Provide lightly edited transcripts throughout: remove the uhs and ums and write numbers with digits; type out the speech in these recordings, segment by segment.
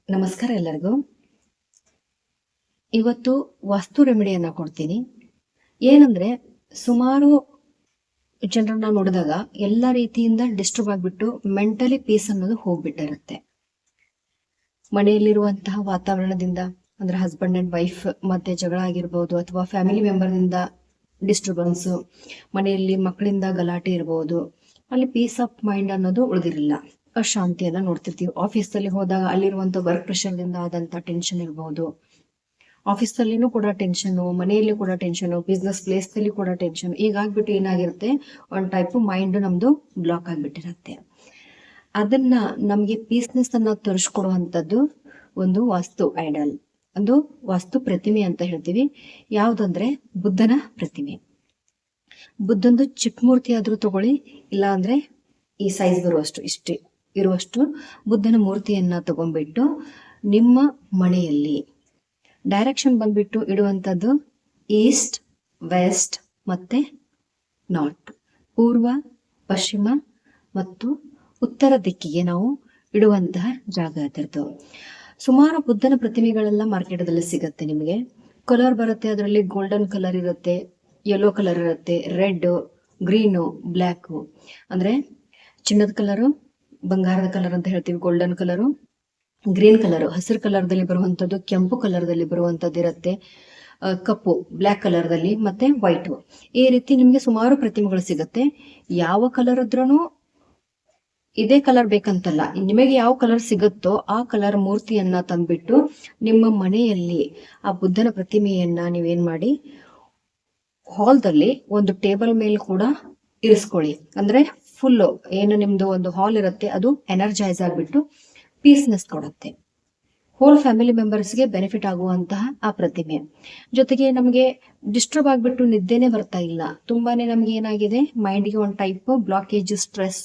ನಮಸ್ಕಾರ ಎಲ್ಲರಿಗೂ. ಇವತ್ತು ವಾಸ್ತು ರೆಮಿಡಿಯನ್ನ ಕೊಡ್ತೀನಿ. ಏನಂದ್ರೆ ಸುಮಾರು ಜನರನ್ನ ನೋಡಿದಾಗ ಎಲ್ಲ ರೀತಿಯಿಂದ ಡಿಸ್ಟರ್ಬ್ ಆಗ್ಬಿಟ್ಟು ಮೆಂಟಲಿ ಪೀಸ್ ಅನ್ನೋದು ಹೋಗ್ಬಿಟ್ಟಿರುತ್ತೆ. ಮನೆಯಲ್ಲಿರುವಂತಹ ವಾತಾವರಣದಿಂದ ಅಂದ್ರೆ ಹಸ್ಬೆಂಡ್ ಅಂಡ್ ವೈಫ್ ಮತ್ತೆ ಜಗಳ ಆಗಿರ್ಬೋದು, ಅಥವಾ ಫ್ಯಾಮಿಲಿ ಮೆಂಬರ್ನಿಂದ ಡಿಸ್ಟರ್ಬೆನ್ಸ್, ಮನೆಯಲ್ಲಿ ಮಕ್ಕಳಿಂದ ಗಲಾಟೆ ಇರ್ಬೋದು, ಅಲ್ಲಿ ಪೀಸ್ ಆಫ್ ಮೈಂಡ್ ಅನ್ನೋದು ಉಳಿದಿರಲಿಲ್ಲ. ಅಶಾಂತಿಯನ್ನ ನೋಡ್ತಿರ್ತೀವಿ. ಆಫೀಸಲ್ಲಿ ಹೋದಾಗ ಅಲ್ಲಿರುವಂತ ವರ್ಕ್ ಪ್ರೆಷರ್ದಿಂದ ಆದಂತ ಟೆನ್ಷನ್ ಇರ್ಬೋದು, ಆಫೀಸಲ್ಲಿನೂ ಕೂಡ ಟೆನ್ಷನ್, ಮನೆಯಲ್ಲಿ ಕೂಡ ಟೆನ್ಷನ್, ಬಿಸ್ನೆಸ್ ಪ್ಲೇಸ್ ಅಲ್ಲಿ ಕೂಡ ಟೆನ್ಷನ್. ಈಗಾಗ್ಬಿಟ್ಟು ಏನಾಗಿರುತ್ತೆ, ಒಂದ್ ಟೈಪ್ ಮೈಂಡ್ ನಮ್ದು ಬ್ಲಾಕ್ ಆಗ್ಬಿಟ್ಟಿರತ್ತೆ. ಅದನ್ನ ನಮ್ಗೆ ಪೀಸ್ನೆಸ್ ಅನ್ನ ತರಿಸ್ಕೊಡುವಂತದ್ದು ಒಂದು ವಾಸ್ತು ಐಡಲ್, ಒಂದು ವಾಸ್ತು ಪ್ರತಿಮೆ ಅಂತ ಹೇಳ್ತೀವಿ. ಯಾವ್ದಂದ್ರೆ ಬುದ್ಧನ ಪ್ರತಿಮೆ. ಬುದ್ಧಂದು ಚಿಕ್ಕ ಮೂರ್ತಿ ಆದ್ರೂ ತಗೊಳ್ಳಿ, ಇಲ್ಲ ಅಂದ್ರೆ ಈ ಸೈಜ್ ಬರುವಷ್ಟು ಇಷ್ಟೇ ಇರುವಷ್ಟು ಬುದ್ಧನ ಮೂರ್ತಿಯನ್ನ ತಗೊಂಡ್ಬಿಟ್ಟು ನಿಮ್ಮ ಮನೆಯಲ್ಲಿ ಡೈರೆಕ್ಷನ್ ಬಂದ್ಬಿಟ್ಟು ಇಡುವಂಥದ್ದು ಈಸ್ಟ್, ವೆಸ್ಟ್ ಮತ್ತೆ ನಾರ್ತ್, ಪೂರ್ವ, ಪಶ್ಚಿಮ ಮತ್ತು ಉತ್ತರ ದಿಕ್ಕಿಗೆ ನಾವು ಇಡುವಂತಹ ಜಾಗ ಅದರದ್ದು. ಸುಮಾರು ಬುದ್ಧನ ಪ್ರತಿಮೆಗಳೆಲ್ಲ ಮಾರ್ಕೆಟದಲ್ಲಿ ಸಿಗತ್ತೆ. ನಿಮಗೆ ಕಲರ್ ಬರುತ್ತೆ, ಅದರಲ್ಲಿ ಗೋಲ್ಡನ್ ಕಲರ್ ಇರುತ್ತೆ, ಯೆಲ್ಲೋ ಕಲರ್ ಇರುತ್ತೆ, ರೆಡ್, ಗ್ರೀನು, ಬ್ಲ್ಯಾಕು, ಅಂದ್ರೆ ಚಿನ್ನದ ಕಲರು, ಬಂಗಾರದ ಕಲರ್ ಅಂತ ಹೇಳ್ತೀವಿ, ಗೋಲ್ಡನ್ ಕಲರು, ಗ್ರೀನ್ ಕಲರ್, ಹಸಿರು ಕಲರ್ದಲ್ಲಿ ಬರುವಂತದ್ದು, ಕೆಂಪು ಕಲರ್ದಲ್ಲಿ ಬರುವಂತದ್ದು ಇರುತ್ತೆ, ಕಪ್ಪು ಬ್ಲ್ಯಾಕ್ ಕಲರ್ದಲ್ಲಿ, ಮತ್ತೆ ವೈಟ್. ಈ ರೀತಿ ನಿಮ್ಗೆ ಸುಮಾರು ಪ್ರತಿಮೆಗಳು ಸಿಗುತ್ತೆ. ಯಾವ ಕಲರ್ ಇದ್ರೂ ಇದೇ ಕಲರ್ ಬೇಕಂತಲ್ಲ, ನಿಮಗೆ ಯಾವ ಕಲರ್ ಸಿಗುತ್ತೋ ಆ ಕಲರ್ ಮೂರ್ತಿಯನ್ನ ತಂದ್ಬಿಟ್ಟು ನಿಮ್ಮ ಮನೆಯಲ್ಲಿ ಆ ಬುದ್ಧನ ಪ್ರತಿಮೆಯನ್ನ ನೀವೇನ್ ಮಾಡಿ, ಹಾಲ್ದಲ್ಲಿ ಒಂದು ಟೇಬಲ್ ಮೇಲೆ ಕೂಡ ಇರಿಸ್ಕೊಳ್ಳಿ. ಅಂದ್ರೆ ಫುಲ್ ಏನು ನಿಮ್ದು ಒಂದು ಹಾಲ್ ಇರುತ್ತೆ ಅದು ಎನರ್ಜೈಸ್ ಆಗ್ಬಿಟ್ಟು ಪೀಸ್ನೆಸ್ ಕೊಡುತ್ತೆ. ಹೋಲ್ ಫ್ಯಾಮಿಲಿ ಮೆಂಬರ್ಸ್ಗೆ ಬೆನಿಫಿಟ್ ಆಗುವಂತಹ ಆ ಪ್ರತಿಮೆ. ಜೊತೆಗೆ ನಮಗೆ ಡಿಸ್ಟರ್ಬ್ ಆಗ್ಬಿಟ್ಟು ನಿದ್ದೆನೆ ಬರ್ತಾ ಇಲ್ಲ, ತುಂಬಾನೇ ನಮ್ಗೆ ಏನಾಗಿದೆ, ಮೈಂಡ್ಗೆ ಒಂದು type blockage, stress,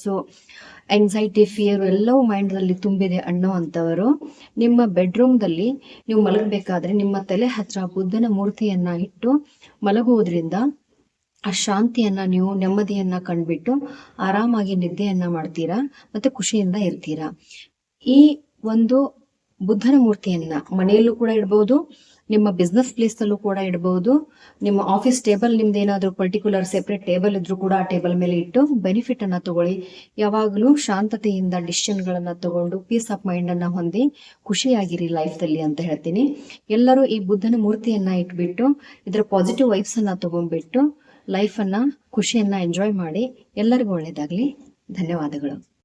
anxiety, fear ಎಲ್ಲವೂ ಮೈಂಡ್ ನಲ್ಲಿ ತುಂಬಿದೆ ಅನ್ನೋ ಅಂತವರು ನಿಮ್ಮ ಬೆಡ್ರೂಮ್ದಲ್ಲಿ ನೀವು ಮಲಗಬೇಕಾದ್ರೆ ನಿಮ್ಮ ತಲೆ ಹತ್ರ ಬುದ್ಧನ ಮೂರ್ತಿಯನ್ನ ಇಟ್ಟು ಮಲಗುವುದರಿಂದ ಆ ಶಾಂತಿಯನ್ನ, ನೀವು ನೆಮ್ಮದಿಯನ್ನ ಕಂಡ್ಬಿಟ್ಟು ಆರಾಮಾಗಿ ನಿದ್ದೆಯನ್ನ ಮಾಡ್ತೀರಾ, ಮತ್ತೆ ಖುಷಿಯಿಂದ ಇರ್ತೀರಾ. ಈ ಒಂದು ಬುದ್ಧನ ಮೂರ್ತಿಯನ್ನ ಮನೆಯಲ್ಲೂ ಕೂಡ ಇಡಬಹುದು, ನಿಮ್ಮ ಬಿಸ್ನೆಸ್ ಪ್ಲೇಸ್ ಅಲ್ಲೂ ಕೂಡ ಇಡಬಹುದು, ನಿಮ್ಮ ಆಫೀಸ್ ಟೇಬಲ್, ನಿಮ್ದು ಏನಾದ್ರೂ ಪರ್ಟಿಕ್ಯುಲರ್ ಸೆಪರೇಟ್ ಟೇಬಲ್ ಇದ್ರೂ ಕೂಡ ಆ ಟೇಬಲ್ ಮೇಲೆ ಇಟ್ಟು ಬೆನಿಫಿಟ್ ಅನ್ನ ತಗೊಳ್ಳಿ. ಯಾವಾಗಲೂ ಶಾಂತತೆಯಿಂದ ಡಿಸಿಷನ್ ಗಳನ್ನ ತಗೊಂಡು ಪೀಸ್ ಆಫ್ ಮೈಂಡ್ ಅನ್ನ ಹೊಂದಿ ಖುಷಿಯಾಗಿರಿ ಲೈಫ್ ದಲ್ಲಿ ಅಂತ ಹೇಳ್ತೀನಿ. ಎಲ್ಲರೂ ಈ ಬುದ್ಧನ ಮೂರ್ತಿಯನ್ನ ಇಟ್ಬಿಟ್ಟು ಇದರ ಪಾಸಿಟಿವ್ ವೈಬ್ಸ್ ಅನ್ನ ತಗೊಂಡ್ಬಿಟ್ಟು ಲೈಫ್ ಅನ್ನ, ಖುಷಿಯನ್ನ ಎಂಜಾಯ್ ಮಾಡಿ. ಎಲ್ಲರಿಗೂ ಒಳ್ಳೇದಾಗ್ಲಿ. ಧನ್ಯವಾದಗಳು.